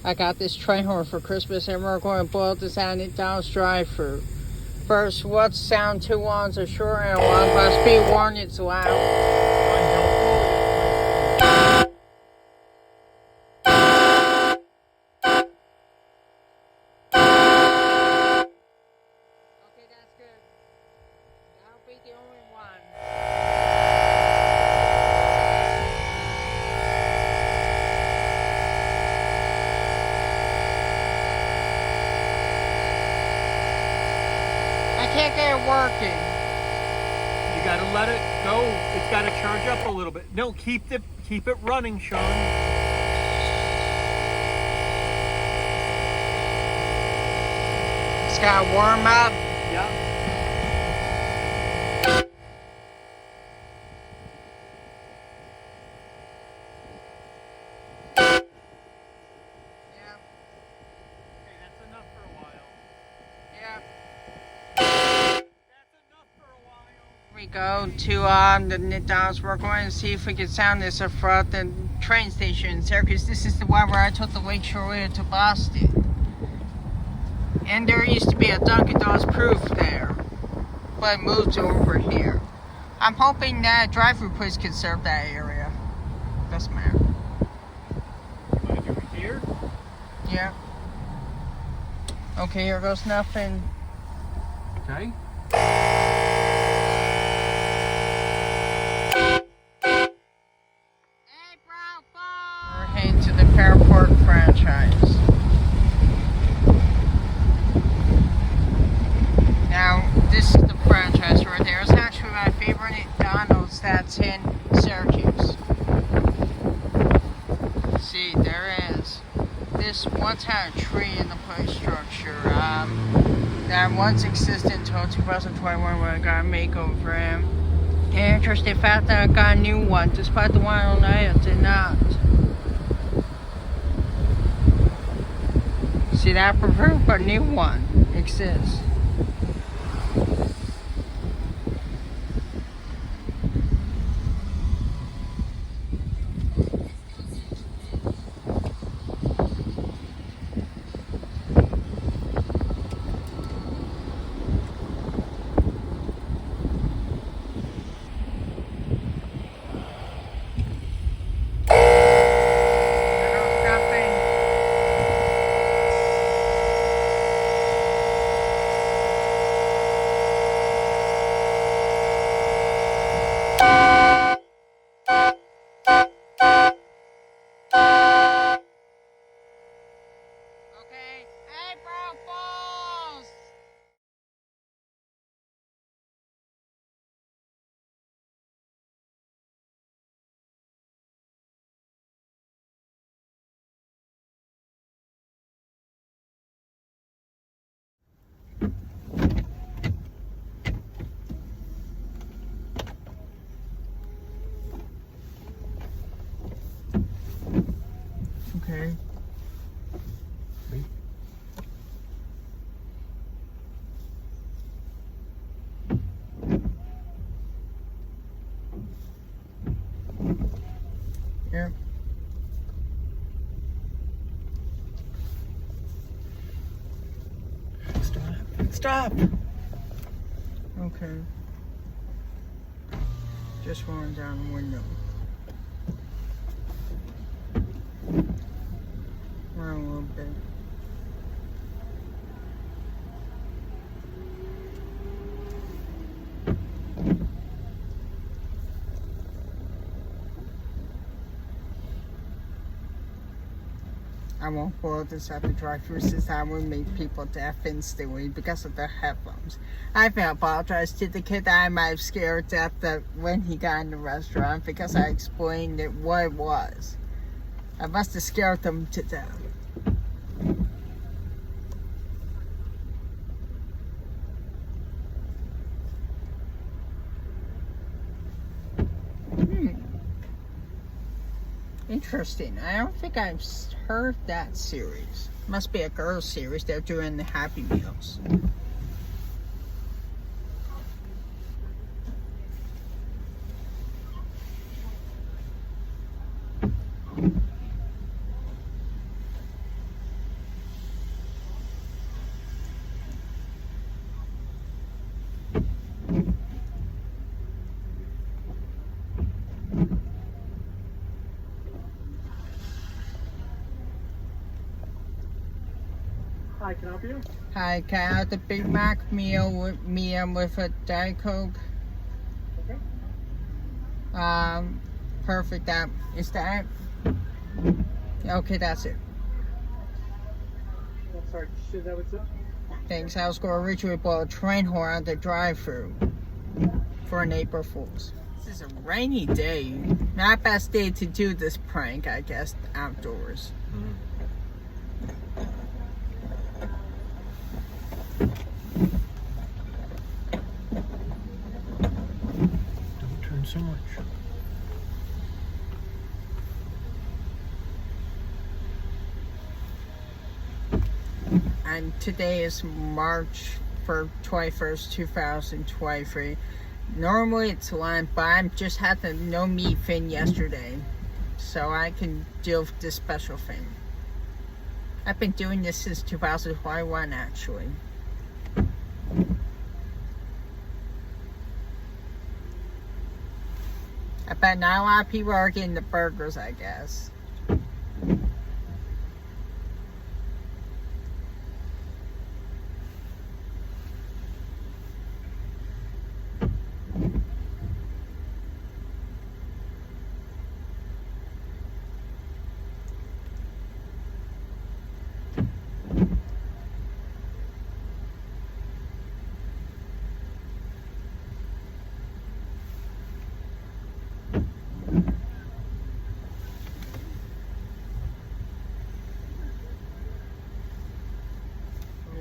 I got this train horn for Christmas, and we're going to boil this out in McDonald's drive-thru. First, what sound 2 ones are short and 1 must be warned it's loud. Okay, that's good. I'll be the only one. I can't get it working. You gotta let it go. It's gotta charge up a little bit. No, keep it running, Sean. It's got to warm up. Yeah. Yeah. Okay, that's enough for a while. Yeah. That's enough for a while. We go to the McDonald's. We're going to see if we can sound this from the train station there, because this is the one where I took the Lakeshore Rail to Boston. And there used to be a Dunkin' Donuts proof there, but it moved over here. I'm hoping that drive-thru place can serve that area. Doesn't matter. You wanna do it here? Yeah. Okay, here goes nothing. Okay. We're heading to the Fairport franchise. Now, this is the franchise right there. It's actually my favorite McDonald's that's in Syracuse. See, there is. This once had a tree in the play structure. That once existed until 2021 when I got a makeover. And interesting fact that I got a new one, despite the one on it did not. See that for proof? A new one exists. Okay. Wait. Yep. Stop. Okay. Just rolling down the window. Run a little bit. I won't boil this at the drive-thru since I will make people deaf instantly because of the headphones. I apologize to the kid that I might have scared death when he got in the restaurant because I explained it what it was. I must have scared them to death. Interesting. I don't think I've heard that series. Must be a girls series. They're doing the Happy Meals. Hi, can I help you? Hi, can I have the Big Mac meal with medium with a Diet Coke? Okay. Perfect. That is that. Okay, that's it. I'm sorry, should that was it? Thanks. I was going to originally blow a train horn at the drive-thru for an April Fool's. This is a rainy day. Not best day to do this prank, I guess, outdoors. Don't turn so much. And today is March 21st, 2023. Normally it's lunch, but I just had the no meat thing yesterday, so I can deal with this special thing. I've been doing this since 2021, actually. I bet not a lot of people are getting the burgers, I guess.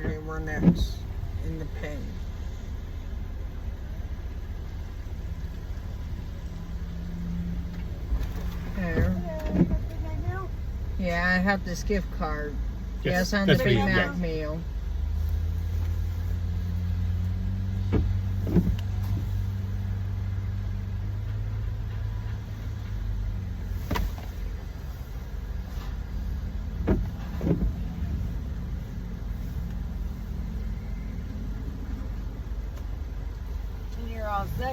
Okay, we're next in the pen. There. Yeah, I have this gift card. Yes, on the that's Big me, Mac yes. meal.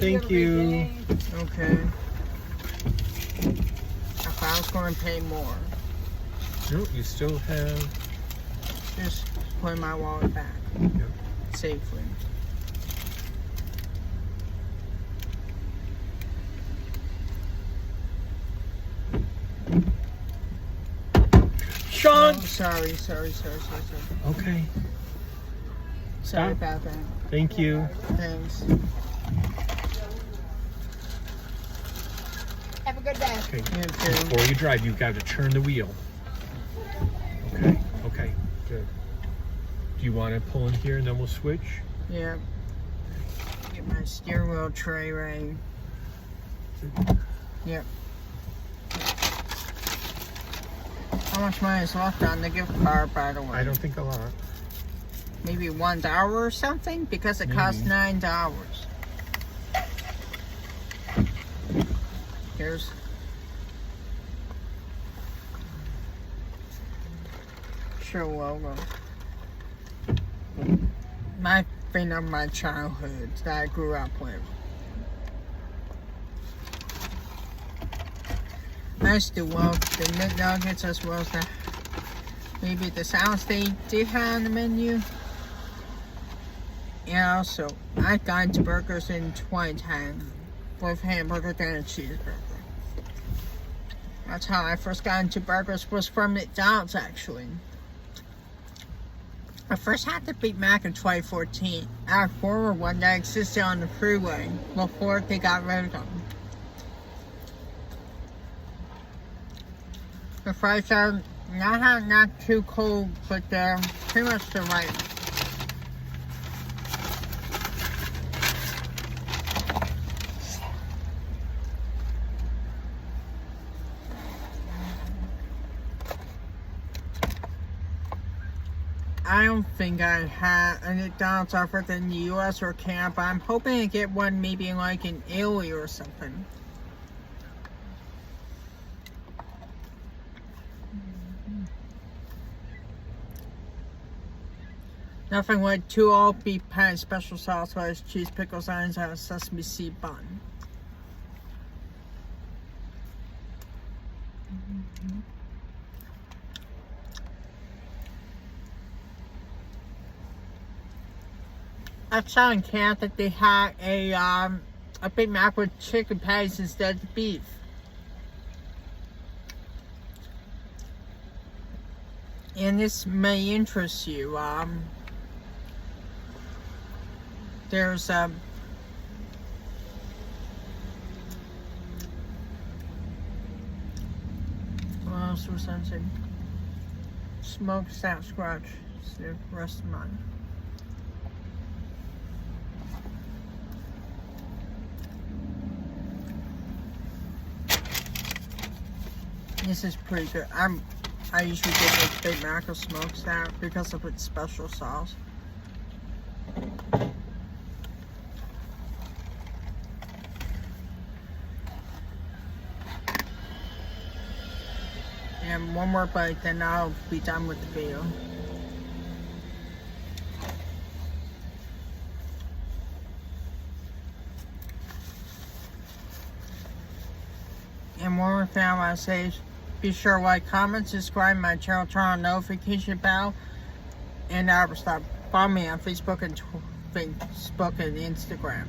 Thank you. Okay. If I was going to pay more, No, you still have. just put my wallet back Yep. safely. Sean! Oh, sorry. Okay. Sorry Stop. about that. Thank you. Thanks. Have a good day. Okay. You too. Before you drive, you've got to turn the wheel. Okay. Okay. Good. Do you want to pull in here and then we'll switch? Yep. Get my steering wheel tray ready. Yep. How much money is left on the gift card, by the way? I don't think a lot. Maybe $1 or something? Because it costs Maybe. $9. Here's sure logo. My thing of my childhood that I grew up with. I used to love the McNuggets as well as the maybe the sounds they did have on the menu. And also, I got into burgers in 2010 with hamburger and a cheeseburger. That's how I first got into burgers, was from McDonald's actually. I first had the Big Mac in 2014 at a former one that existed on the freeway before they got rid of them. The fries are not too cold, but they're pretty much the right. I don't think I had a McDonald's offer in the US or Canada, but I'm hoping to get one maybe like in Italy or something. Nothing like 2 all beef patties, special sauce, lettuce, cheese, pickles, onions, and a sesame seed bun. I saw in camp that they had a Big Mac with chicken patties instead of beef. And this may interest you. There's what else was I saying? Smoked Sasquatch. It's the rest of mine. This is pretty good. I usually get the Big Mac or smoked salad because of its special sauce. And one more bite, then I'll be done with the video. And one more thing I want to say is, be sure to like, comment, subscribe to my channel, turn on notification bell, and follow me on Facebook and Instagram.